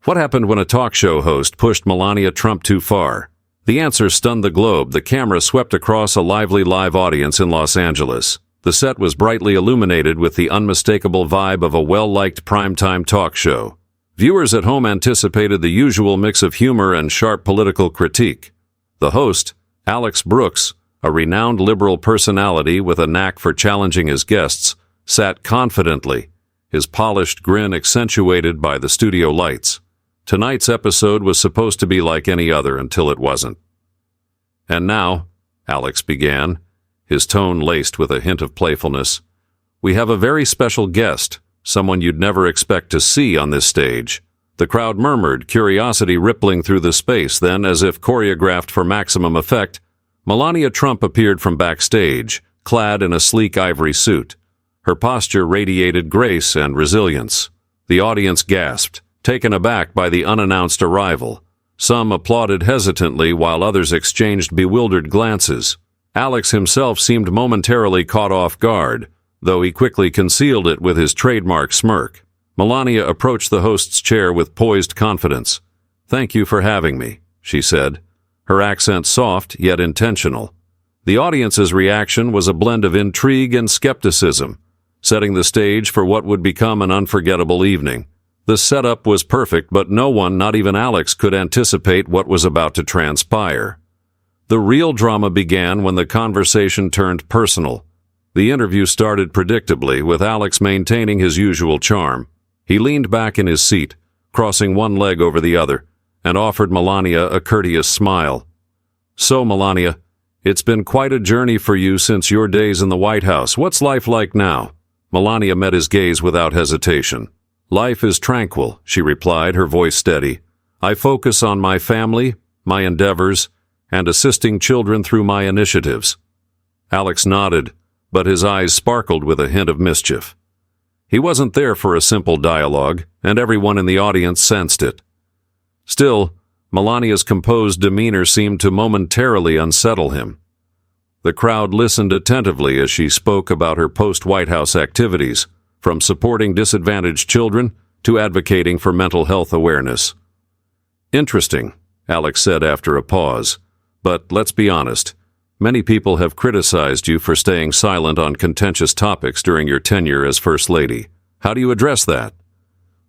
What happened when a talk show host pushed Melania Trump too far? The answer stunned the globe. The camera swept across a lively live audience in Los Angeles. The set was brightly illuminated with the unmistakable vibe of a well-liked primetime talk show. Viewers at home anticipated the usual mix of humor and sharp political critique. The host, Alex Brooks, a renowned liberal personality with a knack for challenging his guests, sat confidently, his polished grin accentuated by the studio lights. Tonight's episode was supposed to be like any other until it wasn't. "And now," Alex began, his tone laced with a hint of playfulness, "we have a very special guest, someone you'd never expect to see on this stage." The crowd murmured, curiosity rippling through the space. Then, as if choreographed for maximum effect, Melania Trump appeared from backstage, clad in a sleek ivory suit. Her posture radiated grace and resilience. The audience gasped, taken aback by the unannounced arrival. Some applauded hesitantly while others exchanged bewildered glances. Alex himself seemed momentarily caught off guard, though he quickly concealed it with his trademark smirk. Melania approached the host's chair with poised confidence. "Thank you for having me," she said, her accent soft yet intentional. The audience's reaction was a blend of intrigue and skepticism, setting the stage for what would become an unforgettable evening. The setup was perfect, but no one, not even Alex, could anticipate what was about to transpire. The real drama began when the conversation turned personal. The interview started predictably, with Alex maintaining his usual charm. He leaned back in his seat, crossing one leg over the other, and offered Melania a courteous smile. "So, Melania, it's been quite a journey for you since your days in the White House. What's life like now?" Melania met his gaze without hesitation. "Life is tranquil," she replied, her voice steady. "I focus on my family, my endeavors, and assisting children through my initiatives." Alex nodded, but his eyes sparkled with a hint of mischief. He wasn't there for a simple dialogue, and everyone in the audience sensed it. Still, Melania's composed demeanor seemed to momentarily unsettle him. The crowd listened attentively as she spoke about her post-White House activities, from supporting disadvantaged children to advocating for mental health awareness. "Interesting," Alex said after a pause. "But let's be honest. Many people have criticized you for staying silent on contentious topics during your tenure as First Lady. How do you address that?"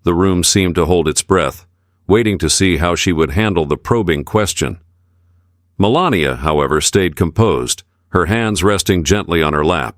The room seemed to hold its breath, waiting to see how she would handle the probing question. Melania, however, stayed composed, her hands resting gently on her lap.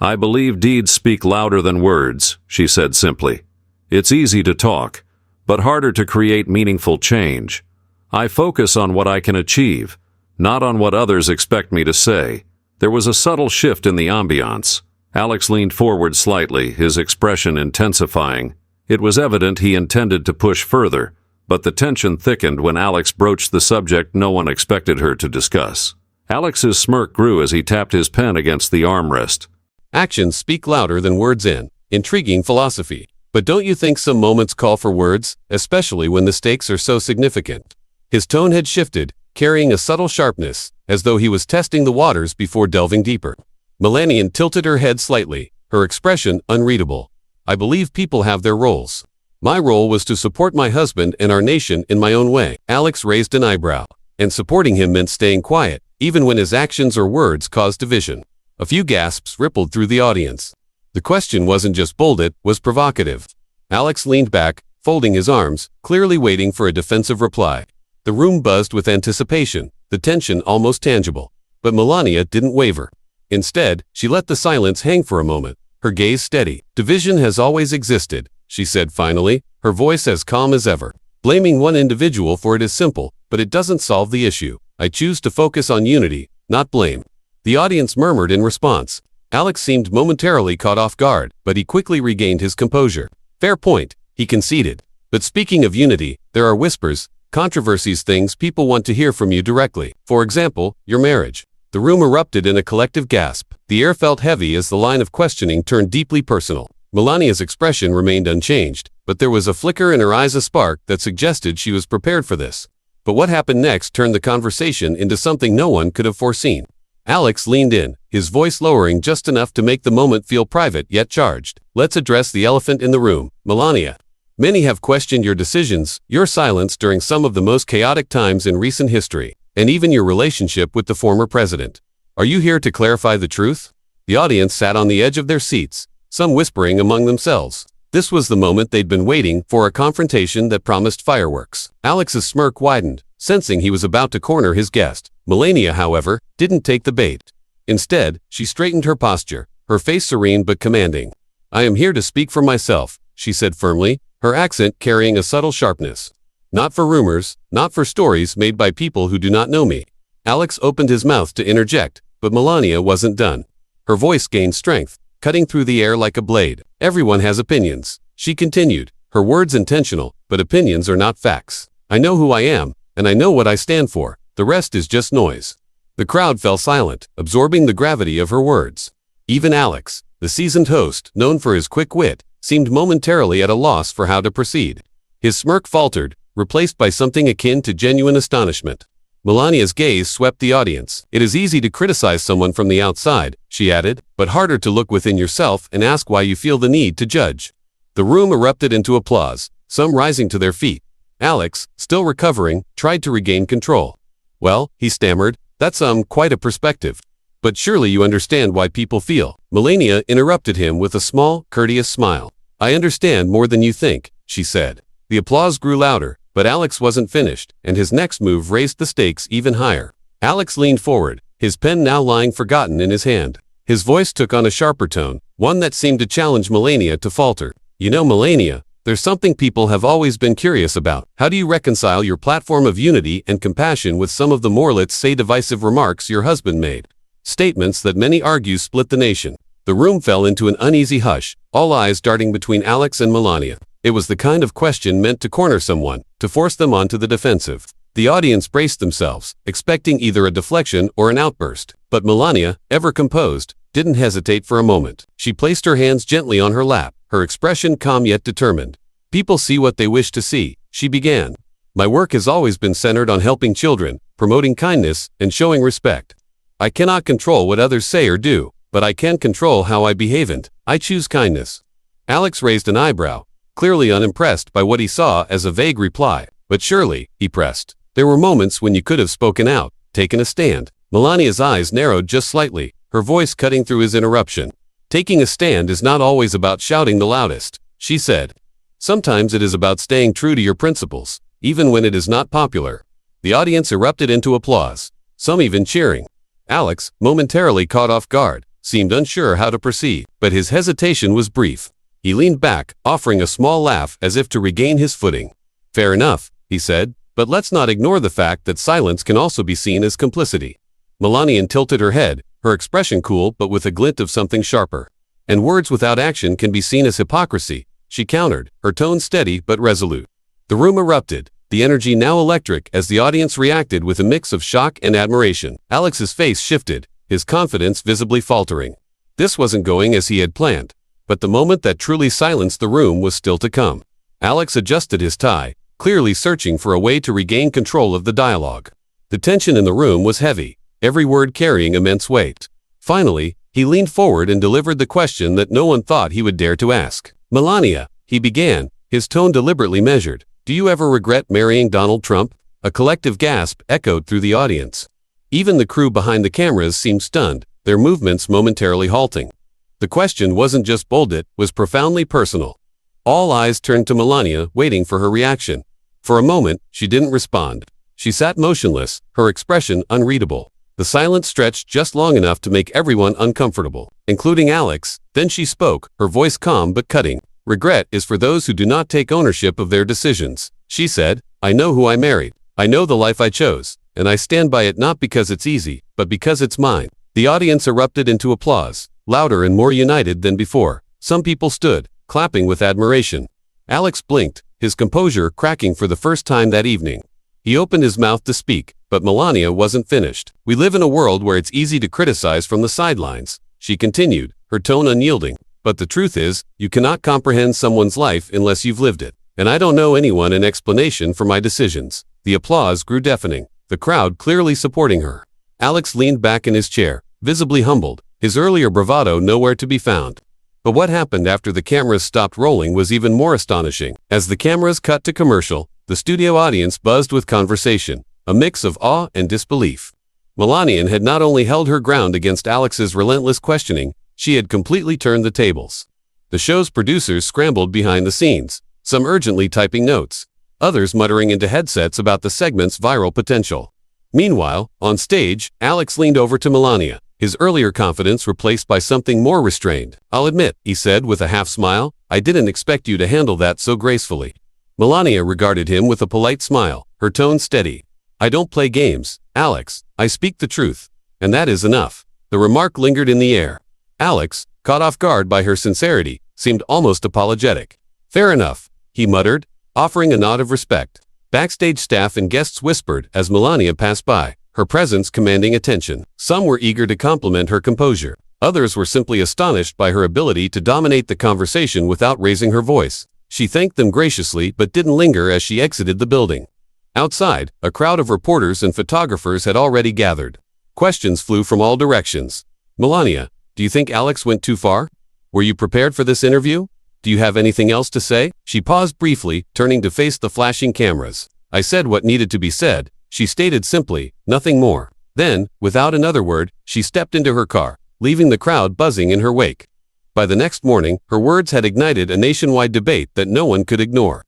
"I believe deeds speak louder than words," she said simply. "It's easy to talk, but harder to create meaningful change. I focus on what I can achieve, not on what others expect me to say." There was a subtle shift in the ambiance. Alex leaned forward slightly, his expression intensifying. It was evident he intended to push further, but the tension thickened when Alex broached the subject no one expected her to discuss. Alex's smirk grew as he tapped his pen against the armrest. "Actions speak louder than words in. Intriguing philosophy. But don't you think some moments call for words, especially when the stakes are so significant?" His tone had shifted, carrying a subtle sharpness, as though he was testing the waters before delving deeper. Melania tilted her head slightly, her expression unreadable. "I believe people have their roles. My role was to support my husband and our nation in my own way." Alex raised an eyebrow, and supporting him meant staying quiet, even when his actions or words caused division. A few gasps rippled through the audience. The question wasn't just bold, it was provocative. Alex leaned back, folding his arms, clearly waiting for a defensive reply. The room buzzed with anticipation, the tension almost tangible. But Melania didn't waver. Instead, she let the silence hang for a moment, her gaze steady. "Division has always existed," she said finally, her voice as calm as ever. "Blaming one individual for it is simple, but it doesn't solve the issue. I choose to focus on unity, not blame." The audience murmured in response. Alex seemed momentarily caught off guard, but he quickly regained his composure. "Fair point," he conceded. "But speaking of unity, there are whispers, controversies, things people want to hear from you directly. For example, your marriage." The room erupted in a collective gasp. The air felt heavy as the line of questioning turned deeply personal. Melania's expression remained unchanged, but there was a flicker in her eyes, a spark that suggested she was prepared for this. But what happened next turned the conversation into something no one could have foreseen. Alex leaned in, his voice lowering just enough to make the moment feel private yet charged. "Let's address the elephant in the room, Melania. Many have questioned your decisions, your silence during some of the most chaotic times in recent history, and even your relationship with the former president. Are you here to clarify the truth? The audience sat on the edge of their seats, some whispering among themselves. This was the moment they'd been waiting for, a confrontation that promised fireworks. Alex's smirk widened, sensing he was about to corner his guest. Melania, however, didn't take the bait. Instead, she straightened her posture, her face serene but commanding. "I am here to speak for myself," she said firmly, her accent carrying a subtle sharpness. "Not for rumors, not for stories made by people who do not know me." Alex opened his mouth to interject, but Melania wasn't done. Her voice gained strength, cutting through the air like a blade. "Everyone has opinions," she continued, her words intentional, "but opinions are not facts. I know who I am, and I know what I stand for. The rest is just noise." The crowd fell silent, absorbing the gravity of her words. Even Alex, the seasoned host, known for his quick wit, seemed momentarily at a loss for how to proceed. His smirk faltered, replaced by something akin to genuine astonishment. Melania's gaze swept the audience. "It is easy to criticize someone from the outside," she added, "but harder to look within yourself and ask why you feel the need to judge." The room erupted into applause, some rising to their feet. Alex, still recovering, tried to regain control. "Well," he stammered, "that's quite a perspective. But surely you understand why people feel." Melania interrupted him with a small, courteous smile. "I understand more than you think," she said. The applause grew louder, but Alex wasn't finished, and his next move raised the stakes even higher. Alex leaned forward, his pen now lying forgotten in his hand. His voice took on a sharper tone, one that seemed to challenge Melania to falter. "You know, Melania, there's something people have always been curious about. How do you reconcile your platform of unity and compassion with some of the more, let's say, divisive remarks your husband made? Statements that many argue split the nation." The room fell into an uneasy hush, all eyes darting between Alex and Melania. It was the kind of question meant to corner someone, to force them onto the defensive. The audience braced themselves, expecting either a deflection or an outburst. But Melania, ever composed, didn't hesitate for a moment. She placed her hands gently on her lap, her expression calm yet determined. "People see what they wish to see," she began. "My work has always been centered on helping children, promoting kindness, and showing respect. I cannot control what others say or do, but I can control how I behave, and I choose kindness." Alex raised an eyebrow, clearly unimpressed by what he saw as a vague reply. "But surely," he pressed, "there were moments when you could have spoken out, taken a stand." Melania's eyes narrowed just slightly, her voice cutting through his interruption. "Taking a stand is not always about shouting the loudest," she said. "Sometimes it is about staying true to your principles, even when it is not popular." The audience erupted into applause, some even cheering. Alex, momentarily caught off guard, seemed unsure how to proceed, but his hesitation was brief. He leaned back, offering a small laugh as if to regain his footing. "Fair enough," he said, "but let's not ignore the fact that silence can also be seen as complicity." Melania tilted her head, her expression cool but with a glint of something sharper. "And words without action can be seen as hypocrisy," she countered, her tone steady but resolute. The room erupted, the energy now electric as the audience reacted with a mix of shock and admiration. Alex's face shifted, his confidence visibly faltering. This wasn't going as he had planned, but the moment that truly silenced the room was still to come. Alex adjusted his tie, clearly searching for a way to regain control of the dialogue. The tension in the room was heavy, every word carrying immense weight. Finally, he leaned forward and delivered the question that no one thought he would dare to ask. "Melania," he began, his tone deliberately measured, "do you ever regret marrying Donald Trump?" A collective gasp echoed through the audience. Even the crew behind the cameras seemed stunned, their movements momentarily halting. The question wasn't just bold, it was profoundly personal. All eyes turned to Melania, waiting for her reaction. For a moment, she didn't respond. She sat motionless, her expression unreadable. The silence stretched just long enough to make everyone uncomfortable, including Alex. Then she spoke, her voice calm but cutting. "Regret is for those who do not take ownership of their decisions," she said. "I know who I married. I know the life I chose, and I stand by it not because it's easy, but because it's mine." The audience erupted into applause, louder and more united than before. Some people stood, clapping with admiration. Alex blinked, his composure cracking for the first time that evening. He opened his mouth to speak, but Melania wasn't finished. "We live in a world where it's easy to criticize from the sidelines," she continued, her tone unyielding. "But the truth is, you cannot comprehend someone's life unless you've lived it. And I don't know anyone an explanation for my decisions." The applause grew deafening, the crowd clearly supporting her. Alex leaned back in his chair, visibly humbled, his earlier bravado nowhere to be found. But what happened after the cameras stopped rolling was even more astonishing. As the cameras cut to commercial, the studio audience buzzed with conversation, a mix of awe and disbelief. Melania had not only held her ground against Alex's relentless questioning, she had completely turned the tables. The show's producers scrambled behind the scenes, some urgently typing notes, others muttering into headsets about the segment's viral potential. Meanwhile, on stage, Alex leaned over to Melania, his earlier confidence replaced by something more restrained. "I'll admit," he said with a half-smile, "I didn't expect you to handle that so gracefully." Melania regarded him with a polite smile, her tone steady. "I don't play games, Alex. I speak the truth. And that is enough." The remark lingered in the air. Alex, caught off guard by her sincerity, seemed almost apologetic. "Fair enough," he muttered, offering a nod of respect. Backstage staff and guests whispered as Melania passed by, her presence commanding attention. Some were eager to compliment her composure. Others were simply astonished by her ability to dominate the conversation without raising her voice. She thanked them graciously but didn't linger as she exited the building. Outside, a crowd of reporters and photographers had already gathered. Questions flew from all directions. "Melania, do you think Alex went too far? Were you prepared for this interview? Do you have anything else to say?" She paused briefly, turning to face the flashing cameras. "I said what needed to be said," she stated simply, nothing more. Then, without another word, she stepped into her car, leaving the crowd buzzing in her wake. By the next morning, her words had ignited a nationwide debate that no one could ignore.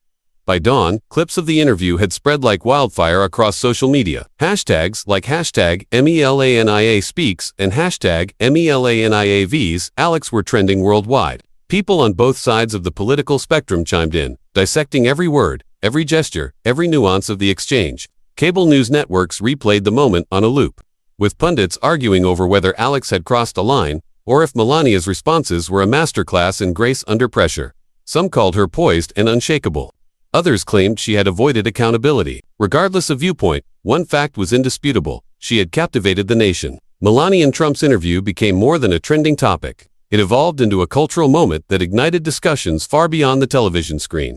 By dawn, clips of the interview had spread like wildfire across social media. Hashtags like hashtag #MELANIA speaks and hashtag #MELANIAVs Alex were trending worldwide. People on both sides of the political spectrum chimed in, dissecting every word, every gesture, every nuance of the exchange. Cable news networks replayed the moment on a loop, with pundits arguing over whether Alex had crossed a line, or if Melania's responses were a masterclass in grace under pressure. Some called her poised and unshakable. Others claimed she had avoided accountability. Regardless of viewpoint, one fact was indisputable: she had captivated the nation. Melania Trump's interview became more than a trending topic. It evolved into a cultural moment that ignited discussions far beyond the television screen.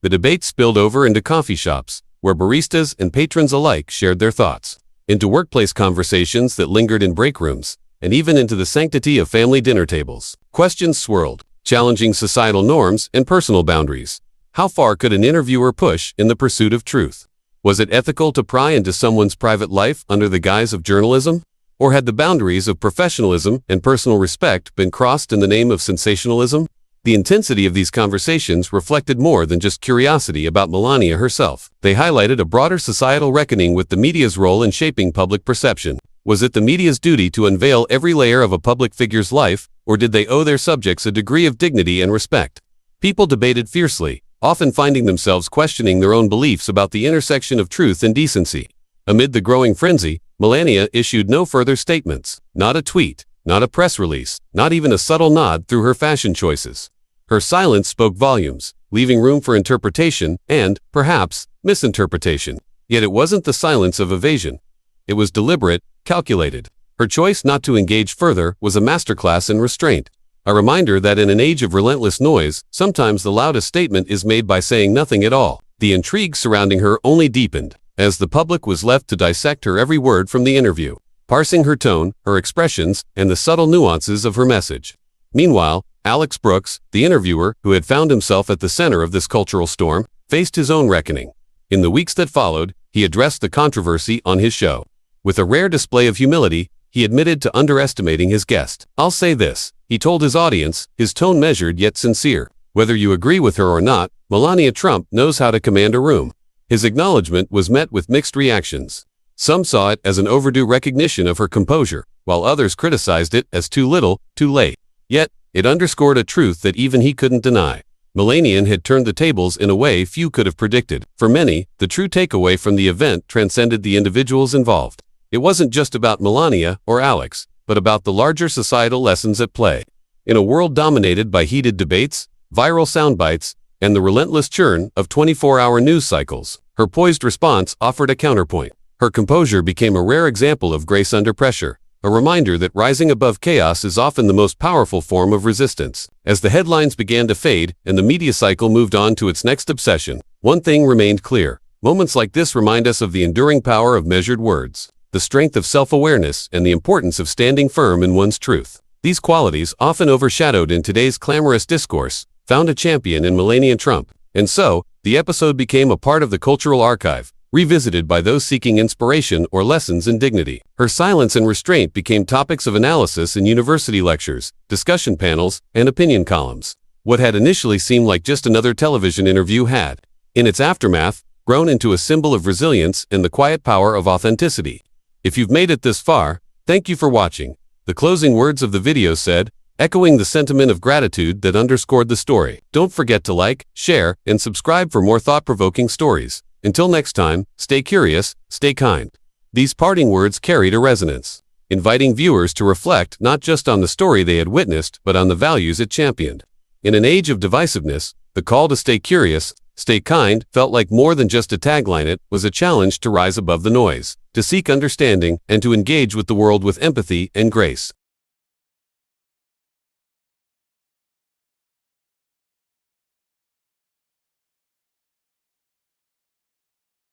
The debate spilled over into coffee shops, where baristas and patrons alike shared their thoughts, into workplace conversations that lingered in break rooms, and even into the sanctity of family dinner tables. Questions swirled, challenging societal norms and personal boundaries. How far could an interviewer push in the pursuit of truth? Was it ethical to pry into someone's private life under the guise of journalism? Or had the boundaries of professionalism and personal respect been crossed in the name of sensationalism? The intensity of these conversations reflected more than just curiosity about Melania herself. They highlighted a broader societal reckoning with the media's role in shaping public perception. Was it the media's duty to unveil every layer of a public figure's life, or did they owe their subjects a degree of dignity and respect? People debated fiercely, often finding themselves questioning their own beliefs about the intersection of truth and decency. Amid the growing frenzy, Melania issued no further statements, not a tweet, not a press release, not even a subtle nod through her fashion choices. Her silence spoke volumes, leaving room for interpretation and, perhaps, misinterpretation. Yet it wasn't the silence of evasion. It was deliberate, calculated. Her choice not to engage further was a masterclass in restraint. A reminder that in an age of relentless noise, sometimes the loudest statement is made by saying nothing at all. The intrigue surrounding her only deepened, as the public was left to dissect her every word from the interview, parsing her tone, her expressions, and the subtle nuances of her message. Meanwhile, Alex Brooks, the interviewer, who had found himself at the center of this cultural storm, faced his own reckoning. In the weeks that followed, he addressed the controversy on his show. With a rare display of humility, he admitted to underestimating his guest. "I'll say this," he told his audience, his tone measured yet sincere. "Whether you agree with her or not, Melania Trump knows how to command a room." His acknowledgement was met with mixed reactions. Some saw it as an overdue recognition of her composure, while others criticized it as too little, too late. Yet, it underscored a truth that even he couldn't deny. Melania had turned the tables in a way few could have predicted. For many, the true takeaway from the event transcended the individuals involved. It wasn't just about Melania or Alex, but about the larger societal lessons at play. In a world dominated by heated debates, viral soundbites, and the relentless churn of 24-hour news cycles, her poised response offered a counterpoint. Her composure became a rare example of grace under pressure, a reminder that rising above chaos is often the most powerful form of resistance. As the headlines began to fade and the media cycle moved on to its next obsession, one thing remained clear. Moments like this remind us of the enduring power of measured words, the strength of self-awareness, and the importance of standing firm in one's truth. These qualities, often overshadowed in today's clamorous discourse, found a champion in Melania Trump. And so, The episode became a part of the cultural archive, revisited by those seeking inspiration or lessons in dignity. Her silence and restraint became topics of analysis in university lectures, discussion panels, and opinion columns. What had initially seemed like just another television interview had, in its aftermath, grown into a symbol of resilience and the quiet power of authenticity. If you've made it this far, thank you for watching. The closing words of the video said, echoing the sentiment of gratitude that underscored the story. Don't forget to like, share, and subscribe for more thought-provoking stories. Until next time, stay curious, stay kind. These parting words carried a resonance, inviting viewers to reflect not just on the story they had witnessed, but on the values it championed. In an age of divisiveness, the call to stay curious, stay kind, felt like more than just a tagline. It was a challenge to rise above the noise, to seek understanding, and to engage with the world with empathy and grace.